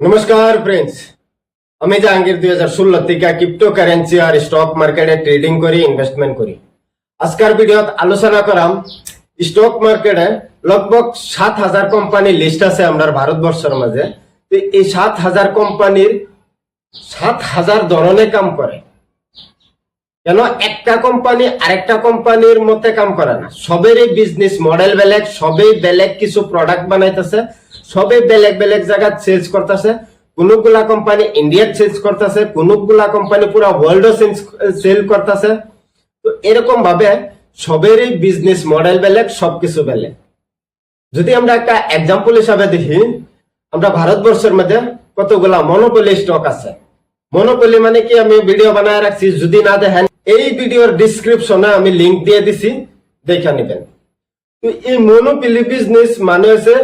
নমস্কার ফ্রেন্ডস, আমি জাহাঙ্গীর 2016 থেকে ক্রিপ্টোকারেন্সি আর স্টক মার্কেটে ট্রেডিং করি, ইনভেস্টমেন্ট করি। আজকের ভিডিওত আলোচনা করাম স্টক মার্কেটে লগভগ 7,000 কোম্পানি লিস্ট আছে আমাদের ভারতবর্ষের মাঝে। তো এই 7,000 কোম্পানির 7,000 ধরনের কাম করে। কেন একটা কোম্পানি আরেকটা কোম্পানির মতে কাম করে না, সবেরই বিজনেস মডেল বেলেগ, সবেই বেলেগ কিছু প্রোডাক্ট বানাইতেছে, সবে বেলেগ বেলেগ জায়গায় সেলস করতেছে। কোনগুলা কোম্পানি ইন্ডিয়াত সেলস করতেছে, কোনগুলা কোম্পানি পুরো ওয়ার্ল্ড সেল করতেছে। তো এরকম ভাবে সবেরই বিজনেস মডেল বেলেগ, সবকিছু বেলেগ। যদি আমরা একটা এক্সাম্পল হিসাবে দেখি, আমরা ভারতবর্ষের মধ্যে কতগুলা মনোপলি স্টক আছে। মনোপলি মানে কি, আমি ভিডিও বানায় রাখছি, যদি না দেখেন এই ভিডিওর ডিসক্রিপশনে আমি লিংক দিয়ে দিছি, দেখে নেবেন। তো এই মনোপলি বিজনেস মানে হচ্ছে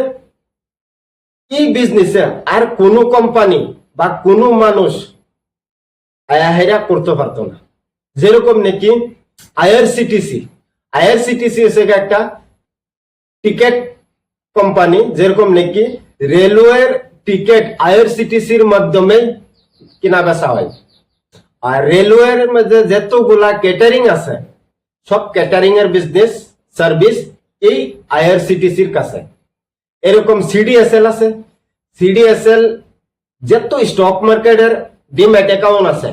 এই বিজনেসে আর কোন কোম্পানি বা কোন মানুষ আয়াহেরা করতে পারতো না। যেরকম নাকি আইআরসিটিসি হচ্ছে একটা টিকেট কোম্পানি, যেরকম নাকি রেলওয়ের টিকেট আইআরসিটিসির মাধ্যমে কিনা বেচা হয়। আর রেলওয়ের মধ্যে যতগুলা ক্যাটারিং আছে, সব ক্যাটারিং এর বিজনেস সার্ভিস এই আইআরসিটিসির কাছে। এরকম সিডিএসএল আছে, সিডিএসএল যত স্টক মার্কেটের ডিম্যাট অ্যাকাউন্ট আছে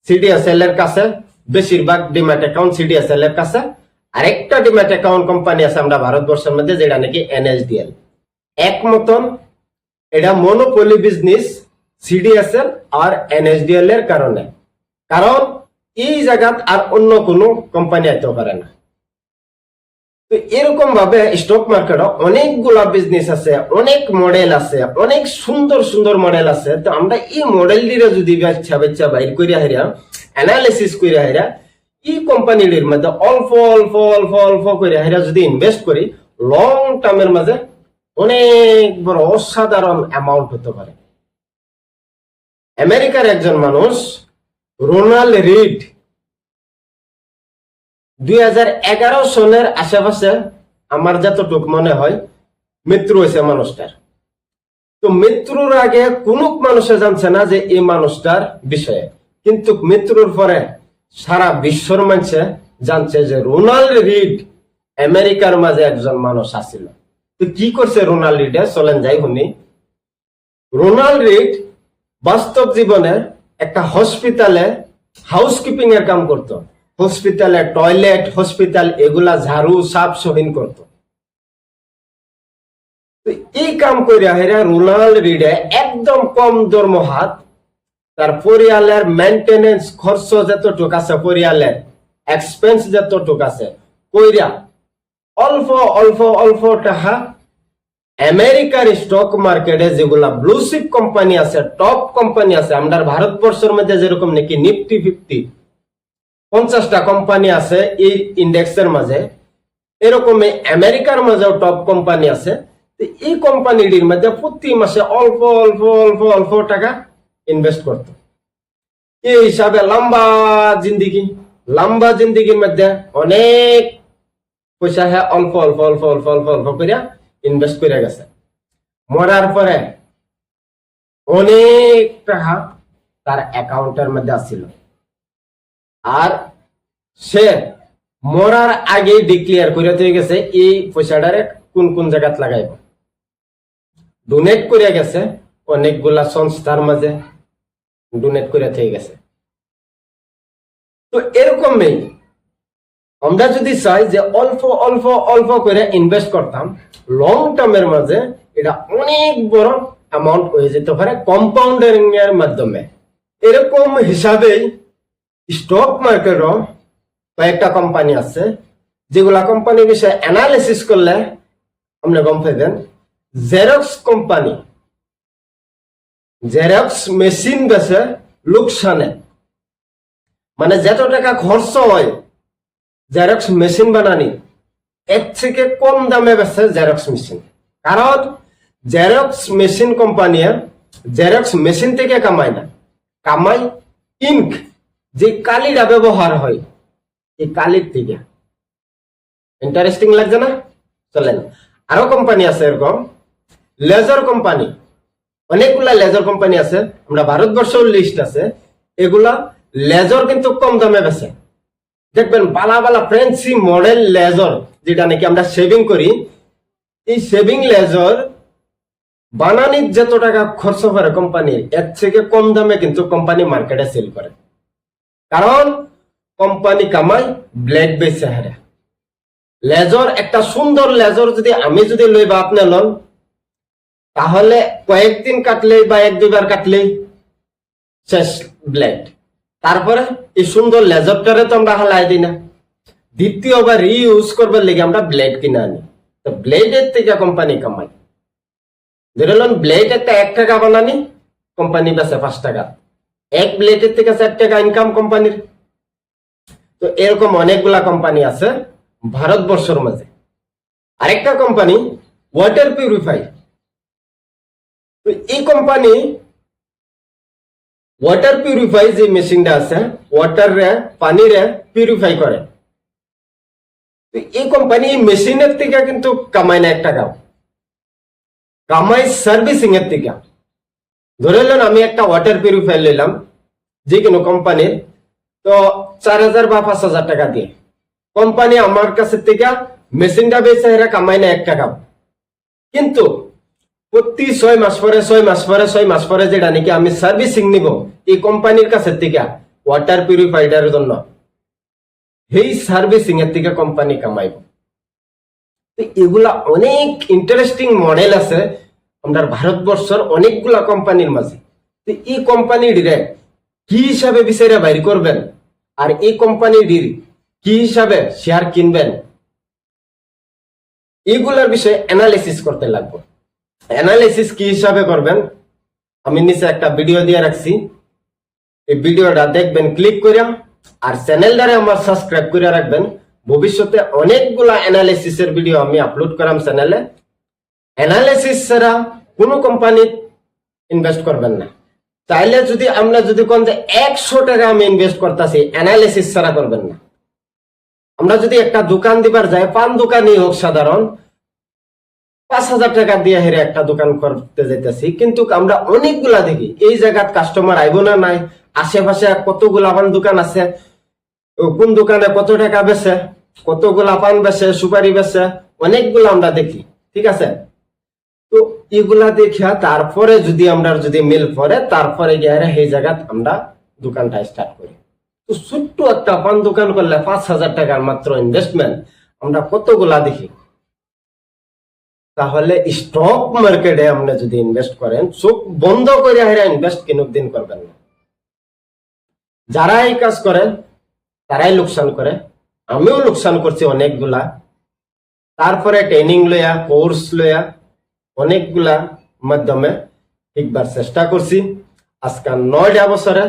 সিডিএসএল এর কাছে, বেশিরভাগ ডিম্যাট অ্যাকাউন্ট সিডিএসএল এর কাছে। আরেকটা ডিম্যাট অ্যাকাউন্ট কোম্পানি আছে আমরা ভারতবর্ষের মধ্যে, যেটা নাকি এনএসডিএল। এক মতন এটা মনোপলি বিজনেস সিডিএসএল আর এনএসডিএল এর কারণে, কারণ এই জায়গাত আর অন্য কোনো কোম্পানি আইতে পারে না। তো এরকম ভাবে স্টক মার্কেটে অনেকগুলা বিজনেস আছে, অনেক মডেল আছে, অনেক সুন্দর সুন্দর মডেল আছে। তো আমরা এই মডেল দিয়ে যদি বাচ্চা বাইর করে হারিয়া অ্যানালিসিস করে হারিয়া এই কোম্পানিটির মধ্যে অল্প অল্প অল্প অল্প করে হারিয়া যদি ইনভেস্ট করি, লং টার্মের মাঝে অনেক বড় অসাধারণ অ্যামাউন্ট হতে পারে। আমেরিকার একজন মানুষ রোনাল্ড রিড 2011 সনের আশেপাশে, আমার যতটুক মনে হয়, মৃত্যু হয়েছে মানুষটার। তো মৃত্যুর আগে কোন মানুষে জানছে না যে এই মানুষটার বিষয়ে, কিন্তু মৃত্যুর পরে সারা বিশ্বর মানুষে জানছে যে রোনাল্ড রিড আমেরিকার মাঝে একজন মানুষ আসিল। তো কি করছে রোনাল্ড রিডে, চলেন যাই শুনি। রোনাল্ড রিড বাস্তব জীবনে একটা হসপিটালে হাউসকিপিং এর কাম করতো। হসপিটালে টয়লেট, হসপিটাল এগুলা ঝাড়ু সাফ সহিন করত। এই কাম করে রোনাল্ড রিডে একদম কম দরমহাত তার পরিয়ালের মেনটেনেন্স খরচ যতটুক আছে, পরিয়ালের এক্সপেন্স যতটুক আছে কইরা অল্প অল্প অল্প টাকা আমেরিকার স্টক মার্কেটে যেগুলা ব্লুচিপ কোম্পানি আছে, টপ কোম্পানি আছে, আমরা ভারতবর্ষের মধ্যে যেরকম নাকি নিফটি 50টা কোম্পানি আছে এই ইন্ডেক্সের মাঝে, এরকম আমেরিকার মাঝেও টপ কোম্পানি আছে। এই কোম্পানিটির মধ্যে প্রতি মাসে অল্প অল্প অল্প অল্প টাকা ইনভেস্ট করত। এই হিসাবে লম্বা জিন্দিগির মধ্যে অনেক পয়সা অল্প অল্প অল্প অল্প অল্প অল্প করে ইনভেস্ট করে গেছে। মরার পরে অনেক টাকা তার অ্যাকাউন্টের মধ্যে আসছিল। আর সে মরার আগে ডিক্লেয়ার করে দিয়ে গেছে এই পয়সাটারে কোন কোন জায়গাত লাগাইব। ডোনেট করে গেছে, অনেকগুলা সংস্থার মাঝে ডোনেট করে থেকে গেছে। তো এরকমই আমরা যদি চাই যে অল্প অল্প অল্প করে ইনভেস্ট করতাম, লং টার্মের মাঝে এটা অনেক বড় অ্যামাউন্ট হয়ে যেতে পারে কম্পাউন্ডিং এর মাধ্যমে। এরকম হিসাবেই স্টক মার্কেটও কয়েকটা কোম্পানি আছে, যেগুলা কোম্পানির বিষয়ে অ্যানালিসিস করলে আপনি গম পাইবেন। জেরক্স কোম্পানি জেরক্স মেশিন বেছে লোকসানে, মানে যত টাকা খরচ হয় জেরক্স মেশিন বানানি, এর থেকে কম দামে বেছে জেরক্স মেশিন। কারণ xerox machine company xerox machine থেকে কামায় না, কামায় ইঙ্ক, যে কালিটা ব্যবহার হয় এই কালির থেকে। ইন্টারেস্টিং লাগছে না? চলেন, আরো কোম্পানি আছে এরকম। লেজার কোম্পানি অনেকগুলা লেজার কোম্পানি আছে, আমরা ভারতবর্ষের লিস্ট আছে, এগুলা লেজার কিন্তু কম দামে বেচে। দেখবেন বালা বালা ফ্রেন্সি মডেল লেজার, যেটা নাকি আমরা শেভিং করি, এই শেভিং লেজার বানানির যত টাকা খরচ করে কোম্পানির, এর থেকে কম দামে কিন্তু কোম্পানি মার্কেটে সেল করে। কারণ কোম্পানি কামাই ব্লেড বেচে হারে। লেজার একটা সুন্দর লেজার যদি আমি যদি লই বা আপনি লন, তাহলে কয়েকদিন কাটলেই বা 1-2 বার কাটলেই শেষ ব্লেড। তারপরে এই সুন্দর লেজারটারে তো আমরা হালাই দিই না, দ্বিতীয়বার রিইউজ করবার লেগে আমরা ব্লেড কিনে আনি। তো ব্লেডের থেকে কোম্পানি কামাই। ধরে লন ব্লেড একটা 1 টাকা বানানি, কোম্পানি বেচে 5 টাকা। এক ব্লেডের থেকে 4 টাকা ইনকাম কোম্পানির। তো এরকম অনেকগুলা কোম্পানি আছে ভারতবর্ষের মাঝে। আরেকটা কোম্পানি ওয়াটার পিউরিফাই। তো এই কোম্পানি ওয়াটার পিউরিফাই যে মেশিনটা আছে, ওয়াটার রে পানি রে পিউরিফাই করে। তো এই কোম্পানি মেশিনের থেকে কিন্তু কামায় না 1 টাকাও, কামাই সার্ভিসিং এর থেকে। ধরে নেন আমি একটা ওয়াটার পিউরিফাই নিলাম যে কোনো কোম্পানির, তো 4000 বা 5000 টাকা দিয়ে কোম্পানি আমার কাছে থেকে মেশিনটা বেচে এরা কামাই না 1 টাকাও। কিন্তু প্রতি 6 মাস পরে 6 মাস পরে যেটা নাকি আমি সার্ভিসিং নিব এই কোম্পানির কাছে থেকে ওয়াটার পিউরিফাইডার জন্য, এই সার্ভিসিং এর থেকে কোম্পানি কামাইব। এগুলা অনেক ইন্টারেস্টিং মডেল আছে আমাদের ভারতবর্ষের অনেকগুলা কোম্পানির মাঝে। এই কোম্পানির কি হিসাবে বিচারে বাইর করবেন আর এই কোম্পানির কি হিসাবে শেয়ার কিনবেন, এগুলার বিষয়ে অ্যানালিসিস করতে লাগবে। অ্যানালিসিস কি হিসাবে করবেন আমি নিচে একটা ভিডিও দিয়ে রাখছি, এই ভিডিওটা দেখবেন ক্লিক করে, আর চ্যানেলটারে আমার সাবস্ক্রাইব করে রাখবেন। ভবিষ্যতে অনেকগুলা অ্যানালিসিসের ভিডিও আমি আপলোড করাম চ্যানেলে। অ্যানালিসিস ছাড়া কোনো কোম্পানি ইনভেস্ট করবেন না। চাইলে যদি আমরা যদি কোন যে 100 টাকা আমি ইনভেস্ট করতেছি, অ্যানালিসিস ছাড়া করবেন না। আমরা যদি একটা দোকান দিবার যাই, পান দোকানই হোক সাধারণ, 5000 টাকা দিয়ে হেরে একটা দোকান করতে যেতেছি, কিন্তু আমরা অনেকগুলা দেখি এই জায়গাত কাস্টমার আইব না নাই, আশেপাশে কতগুলা পান দোকান আছে, কোন দোকানে কত টাকা বেচে, কতগুলা পান বেচে, সুপারি বেচে, অনেকগুলো আমরা দেখি। ঠিক আছে, তো এগুলা দেখিয়া তারপরে যদি আমরা যদি মিল পরে তারপরে গিয়ে এই জায়গাত আমরা দোকানটা স্টার্ট করি। তো ছোট্ট একটা পান দোকান করলে 5000 টাকার মাত্র ইনভেস্টমেন্ট, আমরা কতগুলা দেখি। তাহলে স্টক মার্কেটে আপনি যদি ইনভেস্ট করেন, চোখ বন্ধ করে হেরা ইনভেস্ট কোনদিন করবেন না। যারা এই কাজ করে তারাই লোকসান করে, আমিও লোকসান করছি অনেকগুলা। তারপরে ট্রেনিং লইয়া, কোর্স লইয়া অনেকগুলা মাধ্যমে শিখবার চেষ্টা করছি। আজকাল 9টা বছরে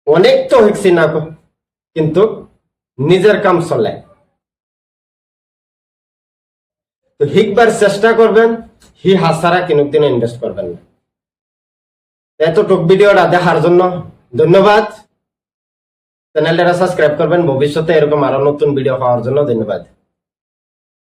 অনেক তো শিখছি না, কিন্তু নিজের কাম চলে। তো শিখবার চেষ্টা করবেন, হি হাসারা কোনদিন ইনভেস্ট করবেন না। এতটুক ভিডিওটা দেখার জন্য ধন্যবাদ। চ্যানেলটা সাবস্ক্রাইব করবেন, ভবিষ্যতে এরকম আরো নতুন ভিডিও পাওয়ার জন্য ধন্যবাদ।